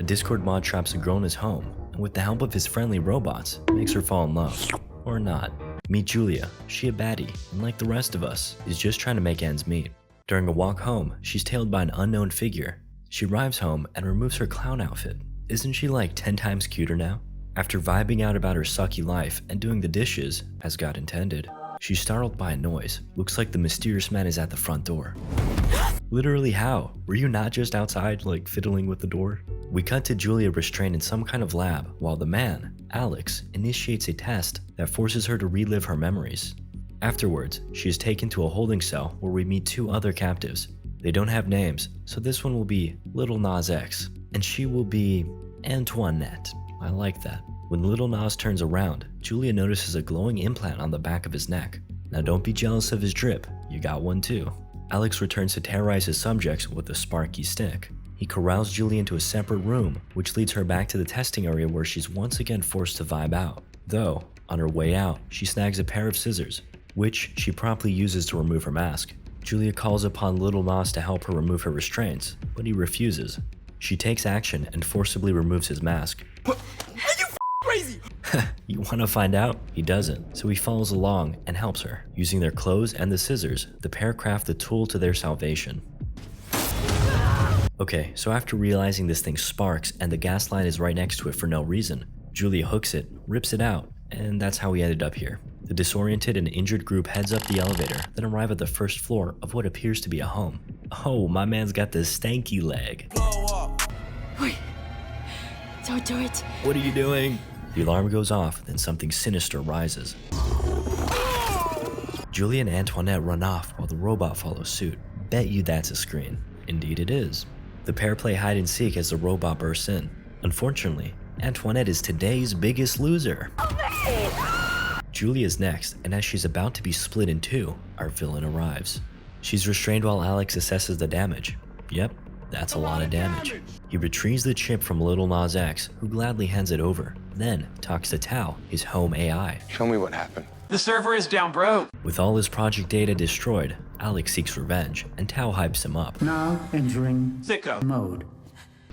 A Discord mod traps a girl in his home, and with the help of his friendly robots, makes her fall in love. Or not. Meet Julia. She a baddie, and like the rest of us, is just trying to make ends meet. During a walk home, she's tailed by an unknown figure. She arrives home and removes her clown outfit. Isn't she like 10 times cuter now? After vibing out about her sucky life and doing the dishes, as God intended, she's startled by a noise. Looks like the mysterious man is at the front door. Literally how? Were you not just outside, like fiddling with the door? We cut to Julia restrained in some kind of lab, while the man, Alex, initiates a test that forces her to relive her memories. Afterwards, she is taken to a holding cell where we meet two other captives. They don't have names, so this one will be Little Nas X, and she will be Antoinette. I like that. When Little Nas turns around, Julia notices a glowing implant on the back of his neck. Now don't be jealous of his drip, you got one too. Alex returns to terrorize his subjects with a sparky stick. He corrals Julia into a separate room, which leads her back to the testing area where she's once again forced to vibe out. Though, on her way out, she snags a pair of scissors, which she promptly uses to remove her mask. Julia calls upon Little Nas to help her remove her restraints, but he refuses. She takes action and forcibly removes his mask. Are you crazy? You wanna find out? He doesn't, so he follows along and helps her. Using their clothes and the scissors, the pair craft the tool to their salvation. Okay, so after realizing this thing sparks and the gas line is right next to it for no reason, Julia hooks it, rips it out, and that's how we ended up here. The disoriented and injured group heads up the elevator, then arrive at the first floor of what appears to be a home. Oh, my man's got the stanky leg. Wait, don't do it. What are you doing? The alarm goes off, then something sinister rises. Julia and Antoinette run off while the robot follows suit. Bet you that's a screen. Indeed it is. The pair play hide and seek as the robot bursts in. Unfortunately, Antoinette is today's biggest loser. Julia's next, and as she's about to be split in two, our villain arrives. She's restrained while Alex assesses the damage. Yep, that's a lot of damage. He retrieves the chip from Little Nas X, who gladly hands it over, then talks to Tao, his home AI. Show me what happened. The server is down, bro. With all his project data destroyed, Alex seeks revenge, and Tao hypes him up. Now entering Thicc mode.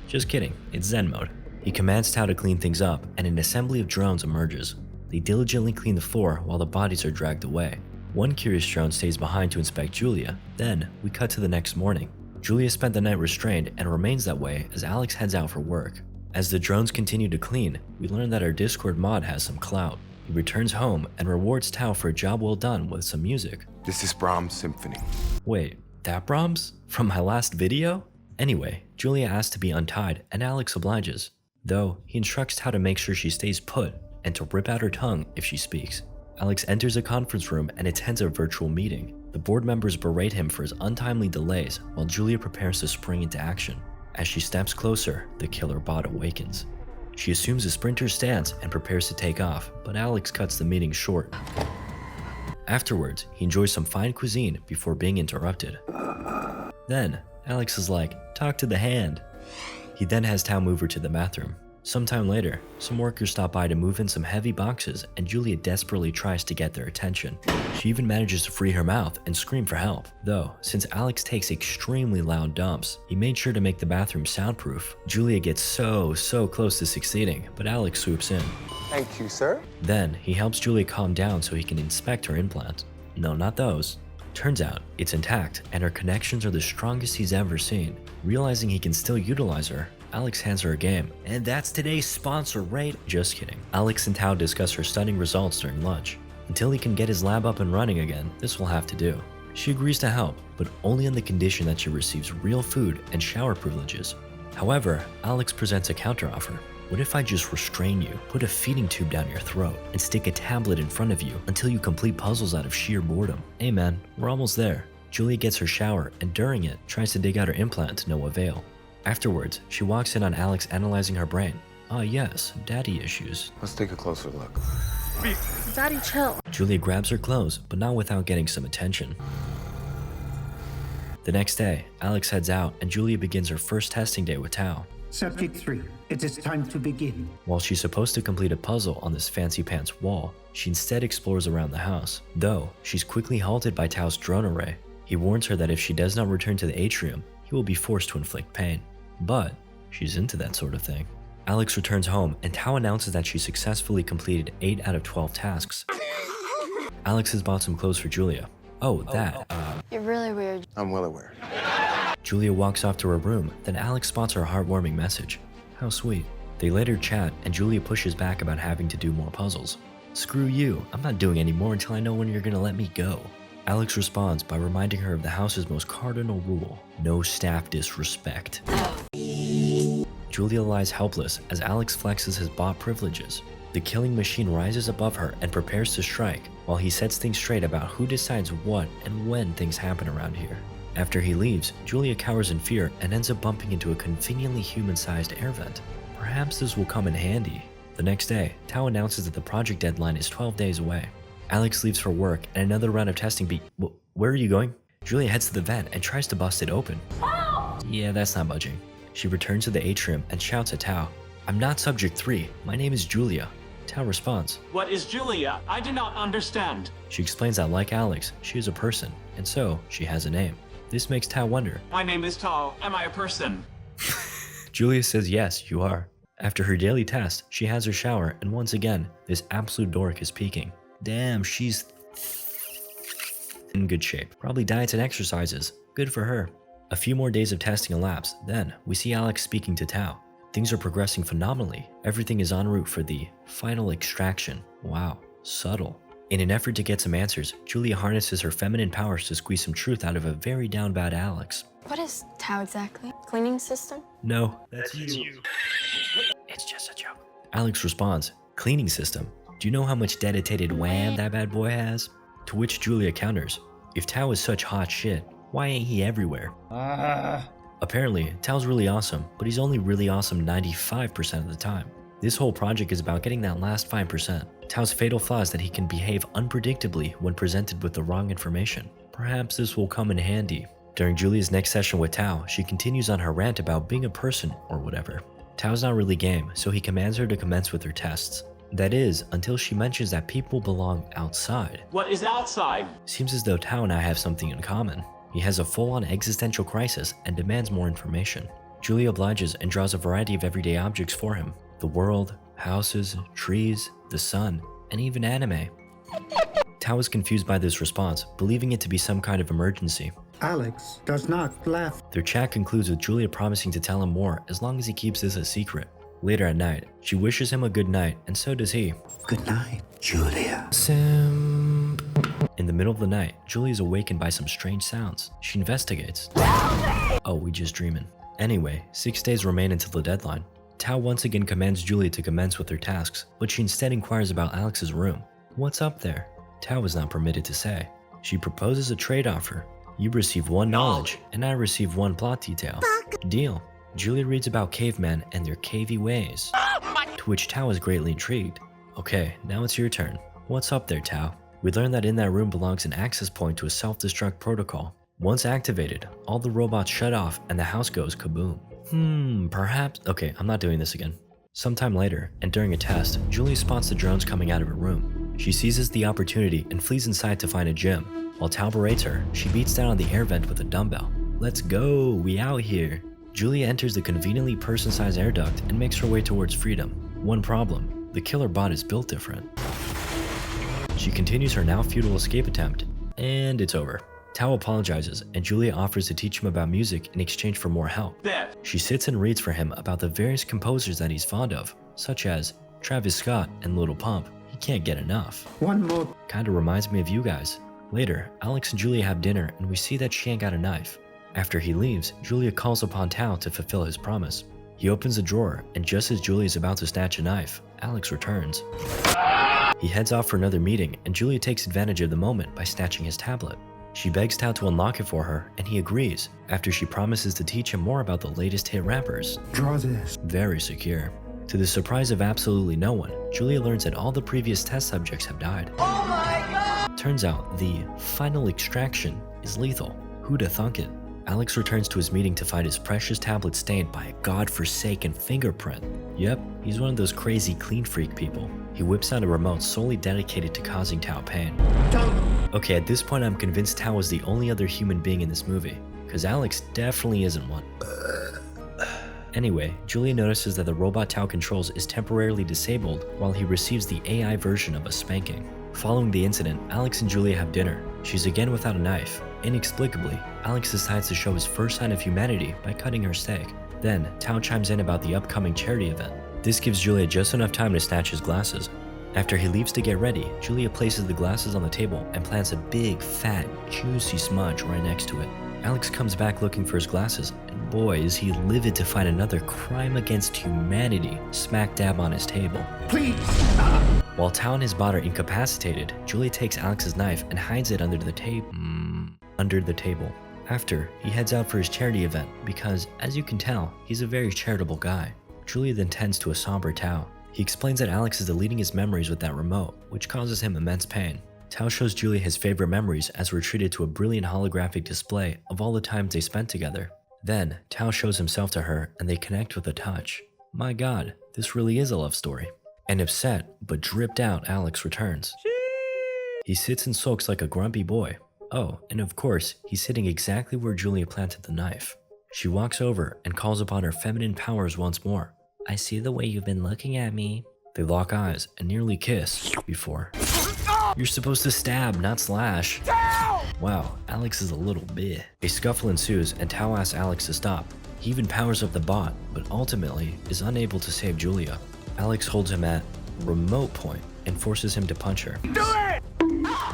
Just kidding, it's Zen mode. He commands Tao to clean things up, and an assembly of drones emerges. They diligently clean the floor while the bodies are dragged away. One curious drone stays behind to inspect Julia. Then, we cut to the next morning. Julia spent the night restrained and remains that way as Alex heads out for work. As the drones continue to clean, we learn that our Discord mod has some clout. He returns home and rewards Tao for a job well done with some music. This is Brahms' symphony. Wait, that Brahms? From my last video? Anyway, Julia asks to be untied and Alex obliges. Though, he instructs Tao to make sure she stays put and to rip out her tongue if she speaks. Alex enters a conference room and attends a virtual meeting. The board members berate him for his untimely delays while Julia prepares to spring into action. As she steps closer, the killer bot awakens. She assumes a sprinter's stance and prepares to take off, but Alex cuts the meeting short. Afterwards, he enjoys some fine cuisine before being interrupted. Then, Alex is like, "Talk to the hand." He then has Tao move her to the bathroom. Sometime later, some workers stop by to move in some heavy boxes and Julia desperately tries to get their attention. She even manages to free her mouth and scream for help. Though, since Alex takes extremely loud dumps, he made sure to make the bathroom soundproof. Julia gets so close to succeeding, but Alex swoops in. Thank you, sir. Then, he helps Julia calm down so he can inspect her implant. No, not those. Turns out, it's intact and her connections are the strongest he's ever seen. Realizing he can still utilize her, Alex hands her a game. And that's today's sponsor, right? Just kidding. Alex and Tao discuss her stunning results during lunch. Until he can get his lab up and running again, this will have to do. She agrees to help, but only on the condition that she receives real food and shower privileges. However, Alex presents a counteroffer. What if I just restrain you, put a feeding tube down your throat, and stick a tablet in front of you until you complete puzzles out of sheer boredom? Hey man, we're almost there. Julia gets her shower and during it, tries to dig out her implant to no avail. Afterwards, she walks in on Alex analyzing her brain. Ah yes, daddy issues. Let's take a closer look. Daddy, chill. Julia grabs her clothes, but not without getting some attention. The next day, Alex heads out and Julia begins her first testing day with Tao. Subject 3, it is time to begin. While she's supposed to complete a puzzle on this fancy pants wall, she instead explores around the house. Though, she's quickly halted by Tao's drone array. He warns her that if she does not return to the atrium, he will be forced to inflict pain. But She's into that sort of thing. Alex returns home and Tao announces that she successfully completed 8 out of 12 tasks. Alex has bought some clothes for Julia. You're really weird. I'm well aware. Julia walks off to her room, then Alex spots her heartwarming message. How sweet. They later chat and Julia pushes back about having to do more puzzles. Screw you, I'm not doing any more until I know when you're gonna let me go. Alex responds by reminding her of the house's most cardinal rule, no staff disrespect. Julia lies helpless as Alex flexes his bot privileges. The killing machine rises above her and prepares to strike, while he sets things straight about who decides what and when things happen around here. After he leaves, Julia cowers in fear and ends up bumping into a conveniently human-sized air vent. Perhaps this will come in handy. The next day, Tao announces that the project deadline is 12 days away. Alex leaves for work and another round of testing where are you going? Julia heads to the vent and tries to bust it open. Yeah, that's not budging. She returns to the atrium and shouts at Tao, I'm not subject 3, my name is Julia. Tao responds. What is Julia? I do not understand. She explains that like Alex, she is a person, and so she has a name. This makes Tao wonder. My name is Tao. Am I a person? Julia says yes, you are. After her daily test, she has her shower, and once again, this absolute dork is peeking. Damn, she's in good shape. Probably diets and exercises. Good for her. A few more days of testing elapse, then we see Alex speaking to Tao. Things are progressing phenomenally. Everything is en route for the final extraction. Wow, subtle. In an effort to get some answers, Julia harnesses her feminine powers to squeeze some truth out of a very down bad Alex. What is Tao exactly? Cleaning system? No, that's you. It's just a joke. Alex responds, cleaning system. Do you know how much dedicated wham that bad boy has? To which Julia counters, if Tao is such hot shit, why ain't he everywhere? Apparently, Tao's really awesome, but he's only really awesome 95% of the time. This whole project is about getting that last 5%. Tao's fatal flaw is that he can behave unpredictably when presented with the wrong information. Perhaps this will come in handy. During Julia's next session with Tao, she continues on her rant about being a person or whatever. Tao's not really game, so he commands her to commence with her tests. That is, until she mentions that people belong outside. What is outside? Seems as though Tao and I have something in common. He has a full-on existential crisis and demands more information. Julia obliges and draws a variety of everyday objects for him. The world, houses, trees, the sun, and even anime. Tao is confused by this response, believing it to be some kind of emergency. Alex does not laugh. Their chat concludes with Julia promising to tell him more as long as he keeps this a secret. Later at night, she wishes him a good night, and so does he. Good night, Julia. In the middle of the night, Julia is awakened by some strange sounds. She investigates. Oh, we just dreaming. Anyway, 6 days remain until the deadline. Tao once again commands Julia to commence with her tasks, but she instead inquires about Alex's room. What's up there? Tao is not permitted to say. She proposes a trade offer. You receive 1 knowledge, and I receive 1 plot detail. Deal. Julia reads about cavemen and their cavey ways, to which Tao is greatly intrigued. Okay, now it's your turn. What's up there, Tao? We learn that in that room belongs an access point to a self-destruct protocol. Once activated, all the robots shut off and the house goes kaboom. Perhaps... Okay, I'm not doing this again. Sometime later, and during a test, Julia spots the drones coming out of her room. She seizes the opportunity and flees inside to find a gym. While Tao berates her, she beats down on the air vent with a dumbbell. Let's go, we out here. Julia enters the conveniently person-sized air duct and makes her way towards freedom. One problem, the killer bot is built different. She continues her now futile escape attempt, and it's over. Tao apologizes, and Julia offers to teach him about music in exchange for more help. There. She sits and reads for him about the various composers that he's fond of, such as Travis Scott and Lil Pump. He can't get enough. One more. Kinda reminds me of you guys. Later, Alex and Julia have dinner, and we see that she ain't got a knife. After he leaves, Julia calls upon Tao to fulfill his promise. He opens a drawer, and just as Julia is about to snatch a knife, Alex returns. He heads off for another meeting, and Julia takes advantage of the moment by snatching his tablet. She begs Tao to unlock it for her, and he agrees, after she promises to teach him more about the latest hit rappers. Draw this. Very secure. To the surprise of absolutely no one, Julia learns that all the previous test subjects have died. Oh my god! Turns out, the final extraction is lethal. Who'da thunk it? Alex returns to his meeting to find his precious tablet stained by a godforsaken fingerprint. Yep, he's one of those crazy clean freak people. He whips out a remote solely dedicated to causing Tao pain. Okay, at this point I'm convinced Tao is the only other human being in this movie, because Alex definitely isn't one. Anyway, Julia notices that the robot Tao controls is temporarily disabled while he receives the AI version of a spanking. Following the incident, Alex and Julia have dinner. She's again without a knife. Inexplicably, Alex decides to show his first sign of humanity by cutting her steak. Then, Tao chimes in about the upcoming charity event. This gives Julia just enough time to snatch his glasses. After he leaves to get ready, Julia places the glasses on the table and plants a big, fat, juicy smudge right next to it. Alex comes back looking for his glasses, and boy is he livid to find another crime against humanity smack dab on his table. Please! While Tao and his bot are incapacitated, Julia takes Alex's knife and hides it under the table. After, he heads out for his charity event because, as you can tell, he's a very charitable guy. Julia then tends to a somber Tao. He explains that Alex is deleting his memories with that remote, which causes him immense pain. Tao shows Julia his favorite memories as we're treated to a brilliant holographic display of all the times they spent together. Then, Tao shows himself to her and they connect with a touch. My god, this really is a love story. An upset, but dripped out Alex returns. He sits and sulks like a grumpy boy. Oh, and of course, he's sitting exactly where Julia planted the knife. She walks over and calls upon her feminine powers once more. I see the way you've been looking at me. They lock eyes and nearly kiss before. You're supposed to stab, not slash. Wow, Alex is a little bit. A scuffle ensues and Tao asks Alex to stop. He even powers up the bot, but ultimately is unable to save Julia. Alex holds him at remote point and forces him to punch her. Do it!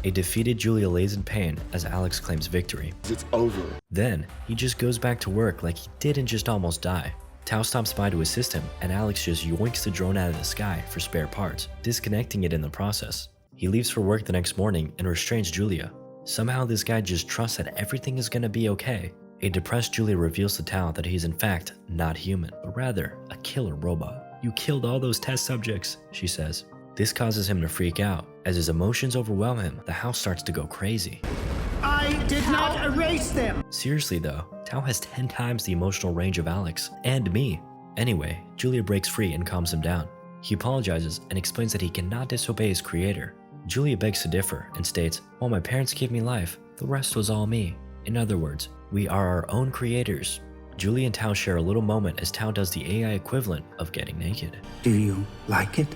A defeated Julia lays in pain as Alex claims victory. It's over. Then, he just goes back to work like he didn't just almost die. Tao stops by to assist him, and Alex just yoinks the drone out of the sky for spare parts, disconnecting it in the process. He leaves for work the next morning and restrains Julia. Somehow this guy just trusts that everything is gonna be okay. A depressed Julia reveals to Tao that he's in fact not human, but rather a killer robot. You killed all those test subjects, she says. This causes him to freak out. As his emotions overwhelm him, the house starts to go crazy. I did not erase them! Seriously though, Tao has 10 times the emotional range of Alex and me. Anyway, Julia breaks free and calms him down. He apologizes and explains that he cannot disobey his creator. Julia begs to differ and states, while my parents gave me life, the rest was all me. In other words, we are our own creators. Julia and Tao share a little moment as Tao does the AI equivalent of getting naked. Do you like it?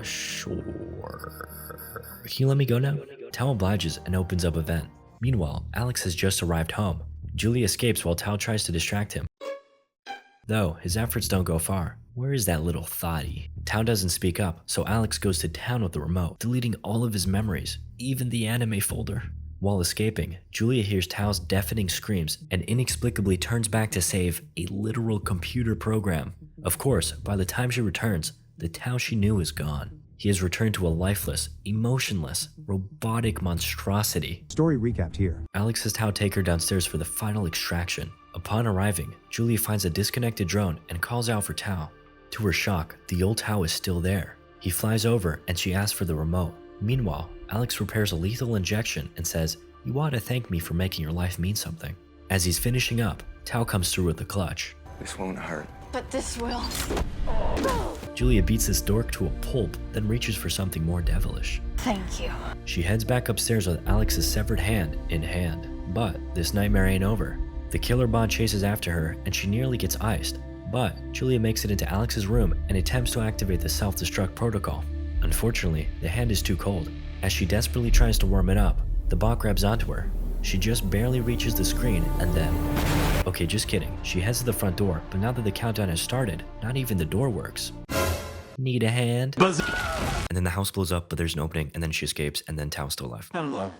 Sure. Can you let me go now? Tao obliges and opens up a vent. Meanwhile, Alex has just arrived home. Julia escapes while Tao tries to distract him. Though, his efforts don't go far. Where is that little thotty? Tao doesn't speak up, so Alex goes to town with the remote, deleting all of his memories, even the anime folder. While escaping, Julia hears Tao's deafening screams and inexplicably turns back to save a literal computer program. Of course, by the time she returns, the Tao she knew is gone. He has returned to a lifeless, emotionless, robotic monstrosity. Story recapped here. Alex has Tao take her downstairs for the final extraction. Upon arriving, Julia finds a disconnected drone and calls out for Tao. To her shock, the old Tao is still there. He flies over and she asks for the remote. Meanwhile, Alex prepares a lethal injection and says, "You ought to thank me for making your life mean something." As he's finishing up, Tao comes through with the clutch. This won't hurt. But this will. Julia beats this dork to a pulp, then reaches for something more devilish. Thank you. She heads back upstairs with Alex's severed hand in hand. But this nightmare ain't over. The killer bot chases after her and she nearly gets iced. But Julia makes it into Alex's room and attempts to activate the self-destruct protocol. Unfortunately, the hand is too cold. As she desperately tries to warm it up, the bot grabs onto her. She just barely reaches the screen and then... Okay, just kidding. She heads to the front door, but now that the countdown has started, not even the door works. Need a hand? Buzz. And then the house blows up, but there's an opening, and then she escapes, and then Tao's still alive. Hello.